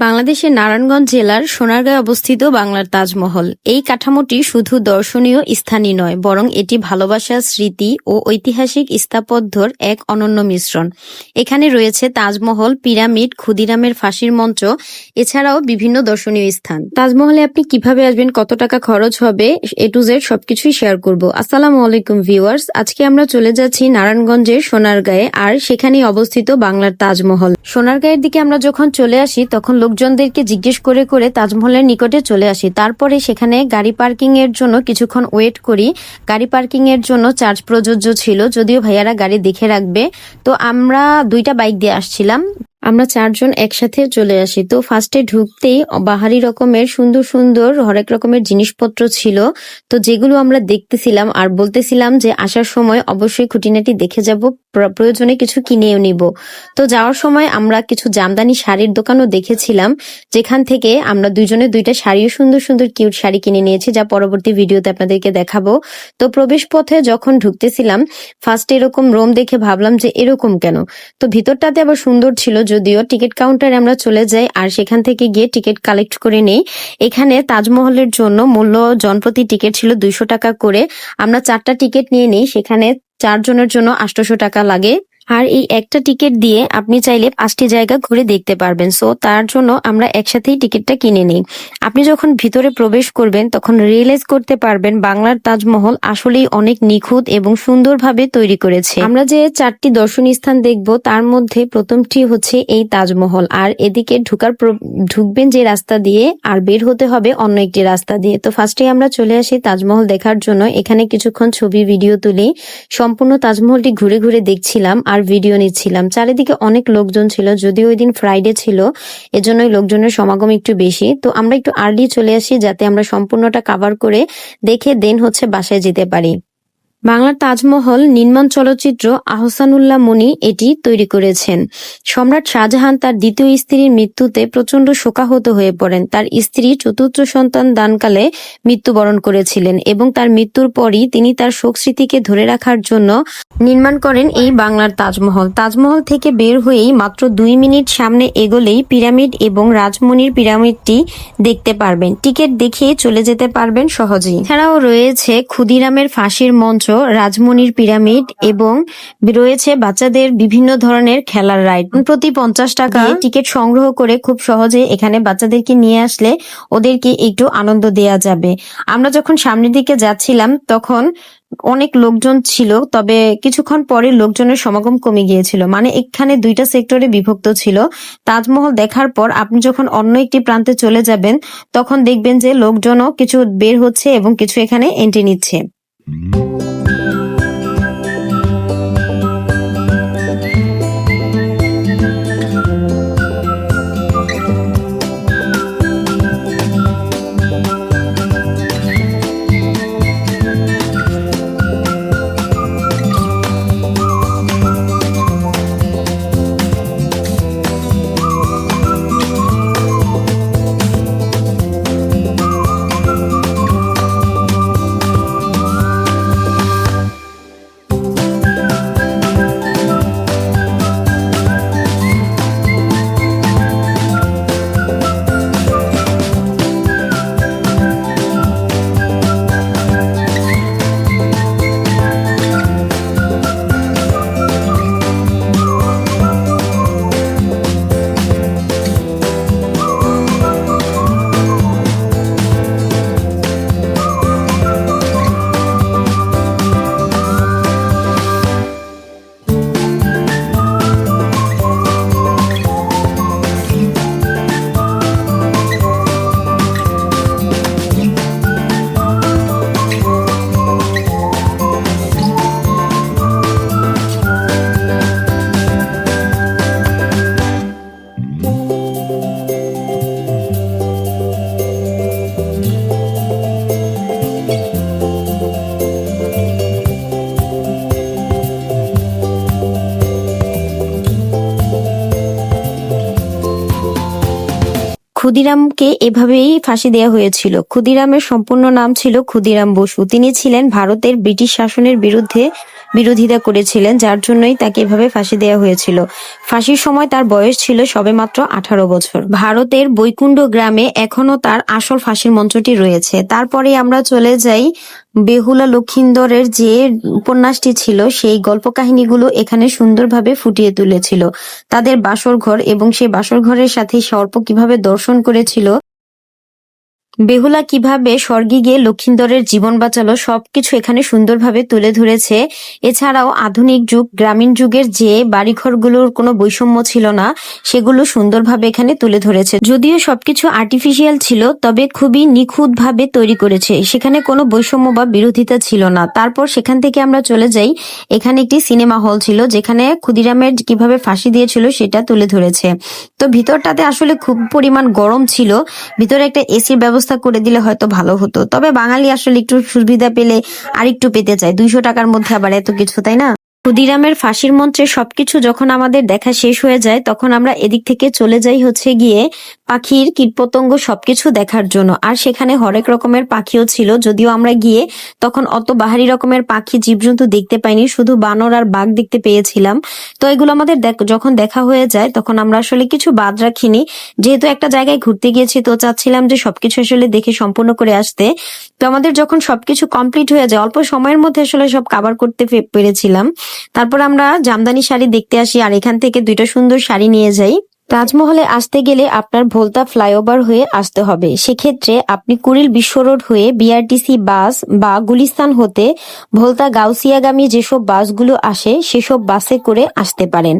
বাংলাদেশের নারায়ণগঞ্জ জেলার সোনারগাঁয়ে অবস্থিত বাংলার তাজমহল। এই কাঠামোটি শুধু দর্শনীয় স্থানই নয়, বরং এটি ভালোবাসা, স্মৃতি ও ঐতিহাসিক স্থাপত্যর এক অনন্য মিশ্রণ। এখানে রয়েছে তাজমহল, পিরামিড, ক্ষুদিরামের ফাঁসির মঞ্চ, এছাড়াও বিভিন্ন দর্শনীয় স্থান। তাজমহলে আপনি কিভাবে আসবেন, কত টাকা খরচ হবে, এ টু জেড সবকিছুই শেয়ার করব। আসসালামু আলাইকুম ভিউয়ার্স, আজকে আমরা চলে যাচ্ছি নারায়ণগঞ্জের সোনারগাঁয়ে, আর সেখানেই অবস্থিত বাংলার তাজমহল। সোনারগাঁয়ের দিকে আমরা যখন চলে আসি তখন লোকজনদেরকে জিজ্ঞেস করে করে তাজমহলের নিকটে চলে আসি। তারপরে সেখানে গাড়ি পার্কিং এর জন্য কিছুক্ষণ ওয়েট করি। গাড়ি পার্কিং এর জন্য চার্জ প্রযোজ্য ছিল, যদিও ভাইয়ারা গাড়ি দেখে রাখবে। তো আমরা দুইটা বাইক দিয়ে আসছিলাম, আমরা চারজন একসাথে চলে আসি। তো ফার্স্টে ঢুকতেই বাহারি রকমের সুন্দর সুন্দর হরেক রকমের জিনিসপত্র ছিল, তো যেগুলো আমরা দেখতেছিলাম আর বলতেছিলাম যে আসার সময় অবশ্যই খুঁটিনাটি দেখে যাব, প্রয়োজনে কিছু কিনেও নিব। তো যাওয়ার সময় আমরা কিছু জামদানি শাড়ির দোকানও দেখেছিলাম, যেখান থেকে আমরা দুইজনে দুইটা শাড়িও সুন্দর সুন্দর কিউট শাড়ি কিনে নিয়েছি, যা পরবর্তী ভিডিওতে আপনাদেরকে দেখাবো। তো প্রবেশ পথে যখন ঢুকতেছিলাম ফার্স্টে এরকম রুম দেখে ভাবলাম যে এরকম কেন, তো ভিতরটাতে আবার সুন্দর ছিল। যদিও টিকিট কাউন্টারে আমরা চলে যাই আর সেখান থেকে গিয়ে টিকিট কালেক্ট করে নেই। এখানে তাজমহলের জন্য মূল্য জনপ্রতি টিকিট ছিল 200 টাকা করে। আমরা 4টা টিকিট নিয়ে নিই, সেখানে 4 জনের জন্য 800 টাকা লাগে। আর এই একটা টিকিট দিয়ে আপনি চাইলে 5টি জায়গা ঘুরে দেখতে পারবেন। সো তার জন্য আমরা একসাথেই টিকিটটা কিনে নিই। আপনি যখন ভিতরে প্রবেশ করবেন তখন রিয়েলাইজ করতে পারবেন বাংলার তাজমহল আসলেই অনেক নিখুঁত এবং সুন্দরভাবে তৈরি করেছে। আমরা যে 4টি দর্শনীয় স্থান দেখব তার মধ্যে প্রথমটি হচ্ছে এই তাজমহল। আর এদিকে ঢুকবেন যে রাস্তা দিয়ে আর বের হতে হবে অন্য একটি রাস্তা দিয়ে। তো ফার্স্টে আমরা চলে আসি তাজমহল দেখার জন্য। এখানে কিছুক্ষণ ছবি ভিডিও তুলি, সম্পূর্ণ তাজমহলটি ঘুরে ঘুরে দেখছিলাম আর ভিডিও নিচ্ছিলাম। চারিদিকে অনেক লোকজন ছিল, যদিও ওই দিন ফ্রাইডে ছিল, এজন্যই লোকজনের সমাগম একটু বেশি। তো আমরা একটু আর্লি চলে আসি যাতে আমরা সম্পূর্ণটা কভার করে দেখে দেন হচ্ছে বাসায় যেতে পারি। বাংলার তাজমহল নির্মাণ চলচ্চিত্র আহসানুল্লাহ মনি এটি তৈরি করেছেন। সম্রাট শাহজাহান তার দ্বিতীয় স্ত্রীর মৃত্যুতে প্রচন্ড শোকাহত হয়ে পড়েন। তার স্ত্রী চতুর্থ সন্তান দানকালে মৃত্যুবরণ করেছিলেন এবং তার মৃত্যুর পরই তিনি তার শোক স্মৃতিকে ধরে রাখার জন্য নির্মাণ করেন এই বাংলার তাজমহল। তাজমহল থেকে বের হয়েই মাত্র 2 মিনিট সামনে এগোলেই পিরামিড এবং রাজমনির পিরামিডটি দেখতে পারবেন। টিকিট দেখিয়ে চলে যেতে পারবেন সহজেই। এছাড়াও রয়েছে ক্ষুদিরামের ফাঁসির মঞ্চ, রাজমনির পিরামিড এবং রয়েছে বাচ্চাদের বিভিন্ন ধরনের খেলার রাইড। প্রতি 50 টাকা টিকিট সংগ্রহ করে খুব সহজে এখানে বাচ্চাদেরকে নিয়ে আসলে ওদেরকে একটু আনন্দ দেয়া যাবে। আমরা যখন সামনের দিকে যাচ্ছিলাম তখন অনেক লোকজন ছিল, তবে কিছুক্ষণ পরে লোকজনের সমাগম কমে গিয়েছিল। মানে এখানে 2টা সেক্টরে বিভক্ত ছিল। তাজমহল দেখার পর আপনি যখন অন্য একটি প্রান্তে চলে যাবেন তখন দেখবেন যে লোকজনও কিছু বের হচ্ছে এবং কিছু এখানে এন্ট্রি নিচ্ছে। ক্ষুদিরামকে এভাবেই ফাঁসি দেওয়া হয়েছিল। ক্ষুদিরামের সম্পূর্ণ নাম ছিল ক্ষুদিরাম বসু। তিনি ছিলেন ভারতের ব্রিটিশ শাসনের বিরোধিতা করেছিলেন, যার জন্যই তাকে এভাবে ফাঁসি দেওয়া হয়েছিল। ফাঁসির সময় তার বয়স ছিল সবেমাত্র 18 বছর। ভারতের বৈকুণ্ঠ গ্রামে এখনো তার আসল ফাঁসির মঞ্চটি রয়েছে। তারপরে আমরা চলে যাই বেহুলা লক্ষীন্দরের যে উপন্যাসটি ছিল, সেই গল্প কাহিনীগুলো এখানে সুন্দরভাবে ফুটিয়ে তুলেছিল। তাদের বাসর ঘর এবং সেই বাসর ঘরের সাথে সর্প কিভাবে দর্শন করেছিল, বেহুলা কিভাবে স্বর্গে গিয়ে লক্ষীন্দরের জীবন বাঁচালো, সবকিছু এখানে সুন্দরভাবে তুলে ধরেছে। এছাড়াও আধুনিক যুগ, গ্রামীণ যুগের যে বাড়িঘরগুলোর কোনো বৈষম্য ছিল না, সেগুলো সুন্দরভাবে এখানে তুলে ধরেছে। যদিও সবকিছু আর্টিফিশিয়াল ছিল, তবে খুবই নিখুঁতভাবে তৈরি করেছে। সেখানে কোনো বৈষম্য বা বিরোধিতা ছিল না। তারপর সেখান থেকে আমরা চলে যাই, এখানে একটি সিনেমা হল ছিল, যেখানে ক্ষুদিরামের কিভাবে ফাঁসি দিয়েছিল সেটা তুলে ধরেছে। তো ভিতরটাতে আসলে খুব পরিমাণ গরম ছিল, ভিতরে একটা এসির ব্যবস্থা করে দিলে হয়তো ভালো হতো। তবে বাঙালি আসলে একটু সুবিধা পেলে আরেকটু পেতে চায়, 200 টাকার মধ্যে আবার এত কিছু, তাই না? ক্ষুদিরামের ফাঁসির মঞ্চে সবকিছু যখন আমাদের দেখা শেষ হয়ে যায়, তখন আমরা এদিক থেকে চলে যাই হচ্ছে গিয়ে পাখির কীটপতঙ্গ সবকিছু দেখার জন্য। আর সেখানে হরেক রকমের পাখিও ছিল, যদিও আমরা গিয়ে তখন অত বাহারি রকমের পাখি জীবজন্তু দেখতে পাইনি, শুধু বানর আর বাঘ দেখতে পেয়েছিলাম। তো এগুলো আমাদের যখন দেখা হয়ে যায়, তখন আমরা আসলে কিছু বাদ রাখিনি। যেহেতু একটা জায়গায় ঘুরতে গিয়েছি, তো চাচ্ছিলাম যে সবকিছু আসলে দেখে সম্পূর্ণ করে আসতে। তো আমাদের যখন সবকিছু কমপ্লিট হয়ে যায়, অল্প সময়ের মধ্যে আসলে সব কভার করতে পেরেছিলাম। তারপর আমরা জামদানি শাড়ি দেখতে আসি, আর এখান থেকে 2টা সুন্দর শাড়ি নিয়ে যাই। তাজমহলে আসতে গেলে আপনার ভোলতা ফ্লাইওভার হয়ে আসতে হবে। সেক্ষেত্রে আপনি কুড়িল বিশ্ব রোড হয়ে বিআরটিসি বাস বা গুলিস্তান হতে ভোলতা গাউসিয়াগামী যেসব বাসগুলো আসে, সেসব বাসে করে আসতে পারেন।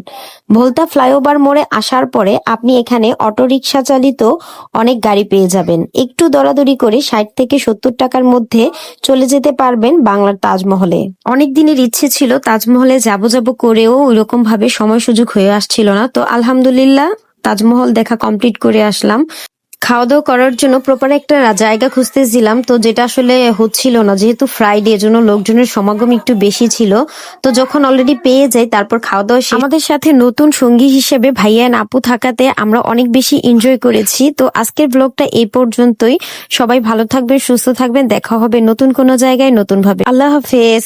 ভোলতা ফ্লাইওভার মোড়ে আসার পরে আপনি এখানে অটোরিকশা চালিত অনেক গাড়ি পেয়ে যাবেন। একটু দরাদরি করে 60 থেকে 70 টাকার মধ্যে চলে যেতে পারবেন বাংলার তাজমহলে। অনেক দিনের ইচ্ছে ছিল তাজমহলে যাব করেও ওইরকম ভাবে সময় সুযোগ হয়ে আসছিল না। তো আলহামদুলিল্লাহ তাজমহল দেখা কমপ্লিট করে আসলাম। খাওয়া দাওয়া করার জন্য প্রপার একটা জায়গা খুঁজতেছিলাম, তো যেটা আসলে হচ্ছিল না, যেহেতু ফ্রাইডে, এজন্য লোকজনের সমাগম একটু বেশি ছিল। তো যখন অলরেডি পেয়ে যাই, তারপর খাওয়া দাওয়া শেষ। আমাদের সাথে নতুন সঙ্গী হিসেবে ভাইয়া এন্ড আপু থাকাতে আমরা অনেক বেশি এনজয় করেছি। তো আজকের ব্লগটা এই পর্যন্তই। সবাই ভালো থাকবেন, সুস্থ থাকবেন। দেখা হবে নতুন কোনো জায়গায় নতুন ভাবে। আল্লাহ হাফেজ।